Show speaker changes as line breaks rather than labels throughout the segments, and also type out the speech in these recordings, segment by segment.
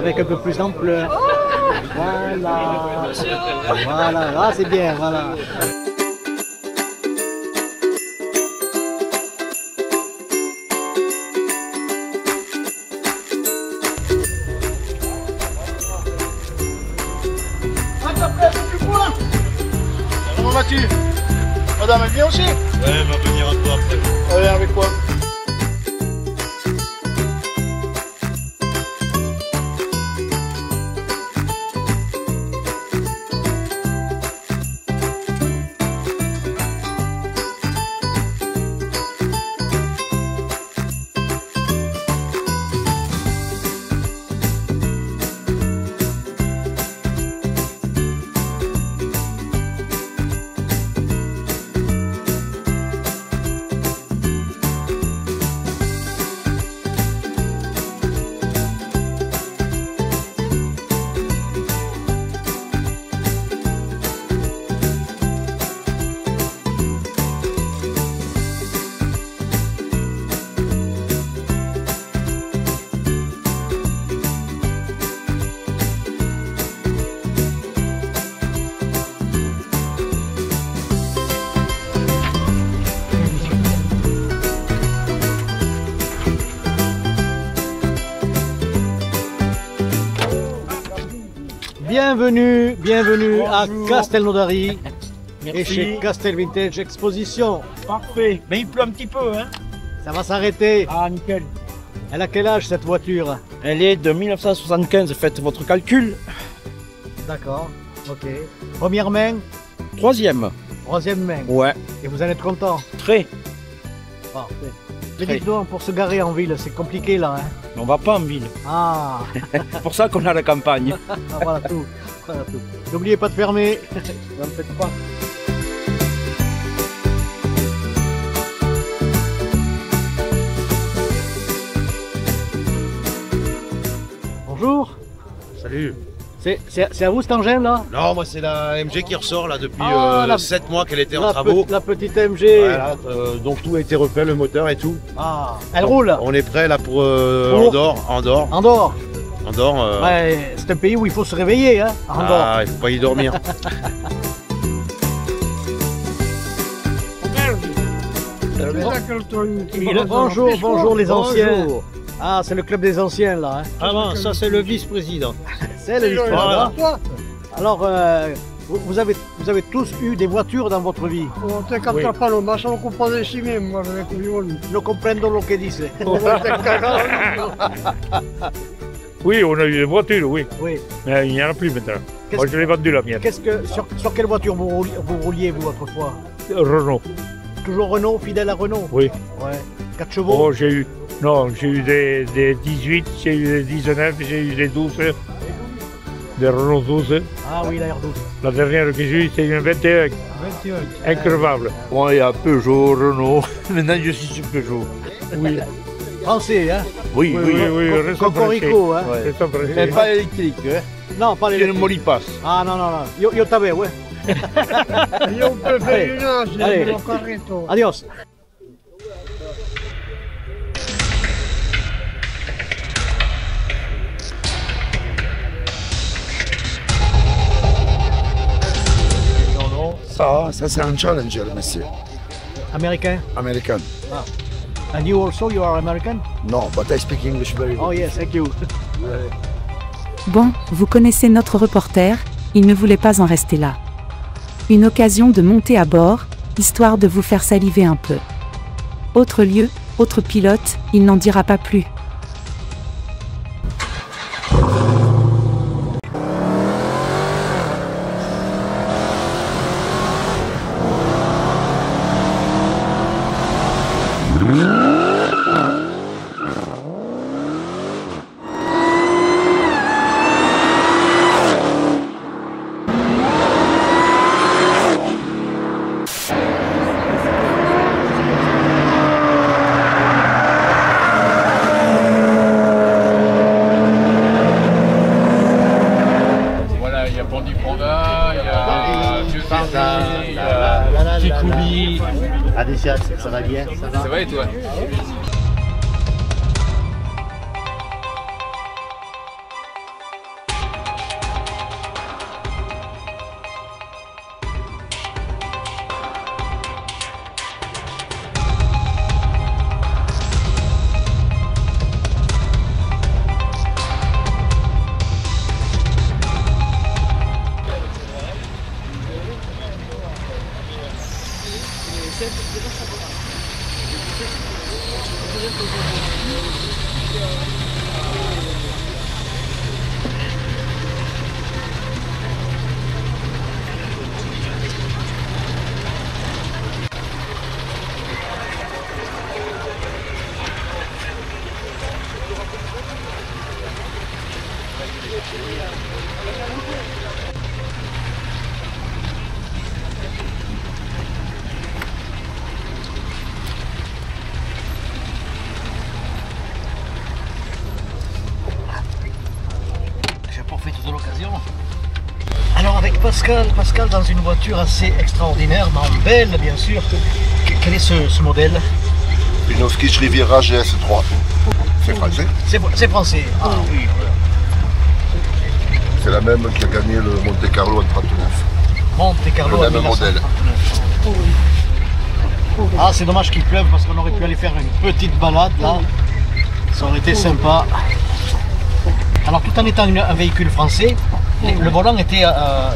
avec un peu plus d'ampleur. Voilà. Voilà, là c'est bien, voilà.
Comment vas-tu? Madame, elle vient aussi?
Ouais, elle va venir un peu après.
Elle vient avec quoi?
Bienvenue à Castelnaudary et
Merci.
chez Castel Vintage Exposition.
Parfait. Mais il pleut un petit peu, hein?
Ça va s'arrêter.
Ah, nickel.
Elle a quel âge cette voiture?
Elle est de 1975, faites votre calcul.
D'accord, ok. Première main,
Troisième.
troisième main.
Ouais,
Et vous en êtes content?
très.
Parfait. Mais dites donc, pour se garer en ville, c'est compliqué là. Hein?
On va pas en ville.
Ah,
C'est pour ça qu'on a la campagne.
voilà tout. Voilà tout. N'oubliez pas de fermer. N'en faites pas. Bonjour.
Salut.
C'est à vous cet engin là?
Non, moi c'est la MG qui ressort là depuis
Ah,
7 mois qu'elle était en travaux.
La petite MG.
Voilà, donc tout a été refait, le moteur et tout.
Ah, elle roule.
On est prêt là pour
Pour
Andorre.
Andorre.
Andorre.
Ouais, c'est un pays où il faut se réveiller, hein, à Andorre.
Ah, il faut pas y dormir.
Bonjour les anciens. Ah, c'est le club des anciens là. Hein.
Ah bon, ça c'est le vice-président.
C'est le vice-président. Alors, vous avez tous eu des voitures dans votre vie. No comprendo lo que dice.
Oui, on a eu des voitures, oui.
Oui.
Mais il n'y en a plus maintenant.
Qu'est-ce
Moi, je l'ai vendu la mienne.
sur quelle voiture vous rouliez vous autrefois?
Renault.
Toujours Renault, fidèle à Renault?
Oui.
Ouais. 4 chevaux?
Oh, j'ai eu des 18, j'ai eu des 19, j'ai eu des 12. Des Renault 12.
Ah oui, la R12.
La dernière que j'ai eue, c'est une 21.
21.
Increvable.
Moi, il y a Peugeot, Renault. Maintenant, je suis sur Peugeot.
Oui.
Français, hein?
Oui,
récent
Cocorico, hein?
Ouais.
Récent
Mais
français.
pas électrique, hein.
Non, pas les.
C'est le Molipass.
Ah non, non, non. Yo t'avais, ouais. Allez. Adios.
Ça c'est un Challenger, monsieur.
Américain?
American.
And you also, you are American?
No, but I speak English very
Oh
good.
yes, thank you.
Bon, vous connaissez notre reporter, il ne voulait pas en rester là. Une occasion de monter à bord, histoire de vous faire saliver un peu. Autre lieu, autre pilote, il n'en dira pas plus.
Voilà, il y a Bondy Fonda, il y a Vieux César, il y a
Kikoubi. Adessia, ça va bien?
Ça va et toi?
J'ai profité de l'occasion. Alors avec Pascal dans une voiture assez extraordinaire, belle bien sûr. Quel est ce modèle?
Une Oskich Riviera GS3. C'est français.
C'est français. Ah oui.
C'est la même qui a gagné le Monte Carlo en 39.
Monte Carlo
Le
en
même modèle.
1939. Ah, c'est dommage qu'il pleuve parce qu'on aurait pu aller faire une petite balade là. Ça aurait été sympa. Alors tout en étant un véhicule français, le volant était à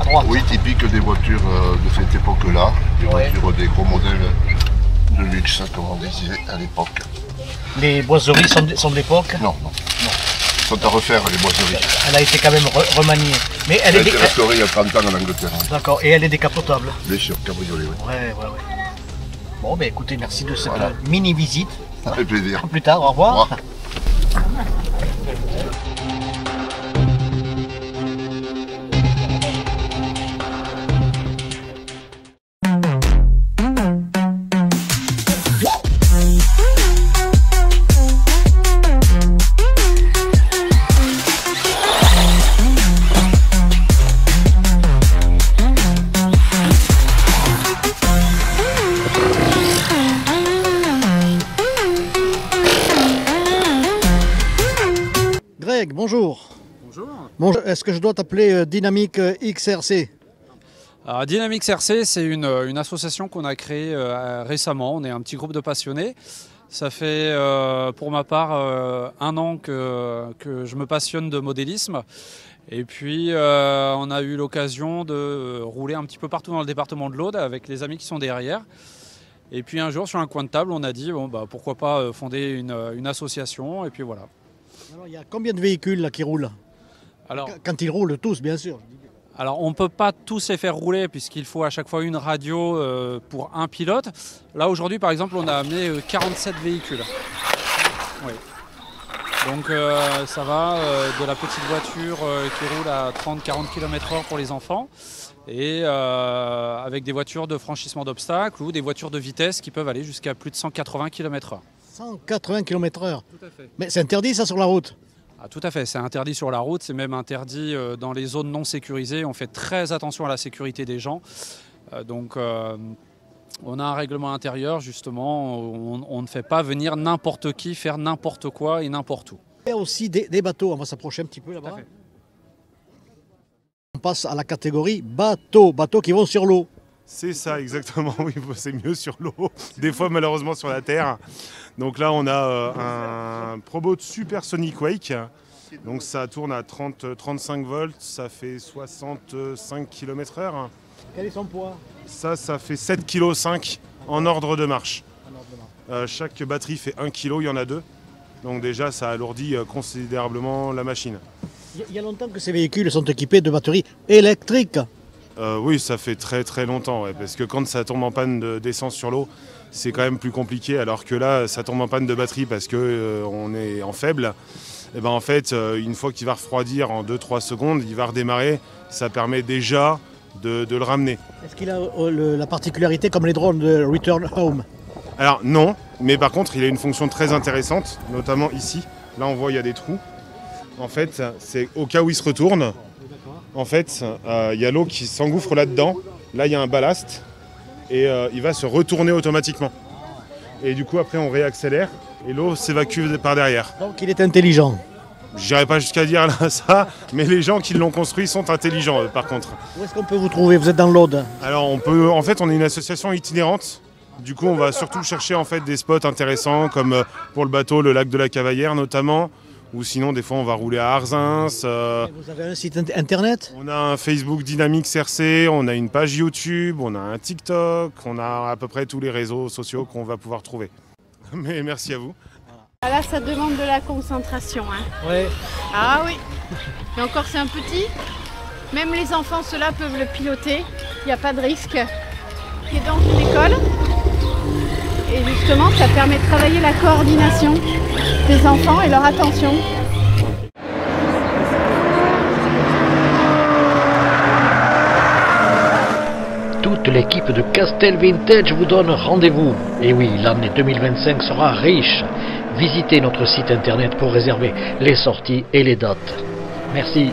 droite.
Oui, typique des voitures de cette époque-là. Des voitures, des gros modèles de luxe, comme on disait à l'époque.
Les boiseries sont de l'époque?
Non. Sont à refaire les boiseries.
Elle a été quand même remaniée. Mais elle
Elle a
est
été restaurée il y a 30 ans en Angleterre.
D'accord, et elle est décapotable.
Bien sûr, cabriolet, oui.
Ouais. Bon, ben écoutez, merci de cette mini-visite.
Ça fait plaisir.
À plus tard, au revoir.
Au revoir.
Greg, bonjour. Bonjour. Est-ce que je dois t'appeler Dynamique XRC?
Alors, Dynamique XRC, c'est une association qu'on a créée récemment. On est un petit groupe de passionnés. Ça fait pour ma part 1 an que je me passionne de modélisme. Et puis on a eu l'occasion de rouler un petit peu partout dans le département de l'Aude avec les amis qui sont derrière. Et puis un jour sur un coin de table, on a dit bon, bah, pourquoi pas fonder une association, et puis voilà.
Alors, il y a combien de véhicules là qui roulent?
Alors,
quand ils roulent tous, bien sûr.
Alors on ne peut pas tous les faire rouler puisqu'il faut à chaque fois une radio pour un pilote. Là aujourd'hui par exemple on a amené 47 véhicules. Oui. Donc ça va de la petite voiture qui roule à 30-40 km/h pour les enfants et avec des voitures de franchissement d'obstacles ou des voitures de vitesse qui peuvent aller jusqu'à plus de 180 km/h.
180 km/h.
Tout à fait.
Mais c'est interdit ça sur la route?
Ah, tout à fait, c'est interdit sur la route, c'est même interdit dans les zones non sécurisées. On fait très attention à la sécurité des gens. Donc on a un règlement intérieur justement, on ne fait pas venir n'importe qui faire n'importe quoi et n'importe où.
Il y a aussi des bateaux, on va s'approcher un petit peu là-bas. On passe à la catégorie bateaux qui vont sur l'eau.
C'est ça, exactement, oui, c'est mieux sur l'eau, des fois malheureusement sur la terre. Donc là on a un Proboat Supersonic Wake, donc ça tourne à 35 volts, ça fait 65 km/h.
Quel est son poids?
Ça fait 7,5 kg en ordre de marche. Chaque batterie fait 1 kg, il y en a 2. Donc déjà ça alourdit considérablement la machine.
Il y a longtemps que ces véhicules sont équipés de batteries électriques.
Oui, ça fait très longtemps, ouais, parce que quand ça tombe en panne d'essence sur l'eau, c'est quand même plus compliqué, alors que là, ça tombe en panne de batterie parce qu'on est en faible. Et ben en fait, une fois qu'il va refroidir en 2-3 secondes, il va redémarrer, ça permet déjà de le ramener.
Est-ce qu'il a la particularité comme les drones de Return Home?
Alors non, mais par contre, il a une fonction très intéressante, notamment ici. Là, on voit il y a des trous. En fait, c'est au cas où il se retourne. En fait, il y a l'eau qui s'engouffre là-dedans. Là, il y a un ballast et il va se retourner automatiquement. Et du coup, après, on réaccélère et l'eau s'évacue par derrière.
Donc, il est intelligent.
J'irai pas jusqu'à dire là, ça, mais les gens qui l'ont construit sont intelligents, par contre.
Où est-ce qu'on peut vous trouver? Vous êtes dans l'Aude?
Alors, en fait, on est une association itinérante. Du coup, on va surtout chercher en fait des spots intéressants, comme pour le bateau, le lac de la Cavaillère notamment. Ou sinon, des fois, on va rouler à Arzins.
Vous avez un site internet?
On a un Facebook Dynamique XRC, on a une page YouTube, on a un TikTok, on a à peu près tous les réseaux sociaux qu'on va pouvoir trouver. Mais merci à vous.
Là, ça demande de la concentration. Hein.
Ouais.
Ah oui. Et encore, c'est un petit. Même les enfants, ceux-là peuvent le piloter. Il n'y a pas de risque. Il est dans une école. Et justement, ça permet de travailler la coordination des enfants et leur attention.
toute l'équipe de Castel Vintage vous donne rendez-vous. Et oui, l'année 2025 sera riche. Visitez notre site internet pour réserver les sorties et les dates. Merci.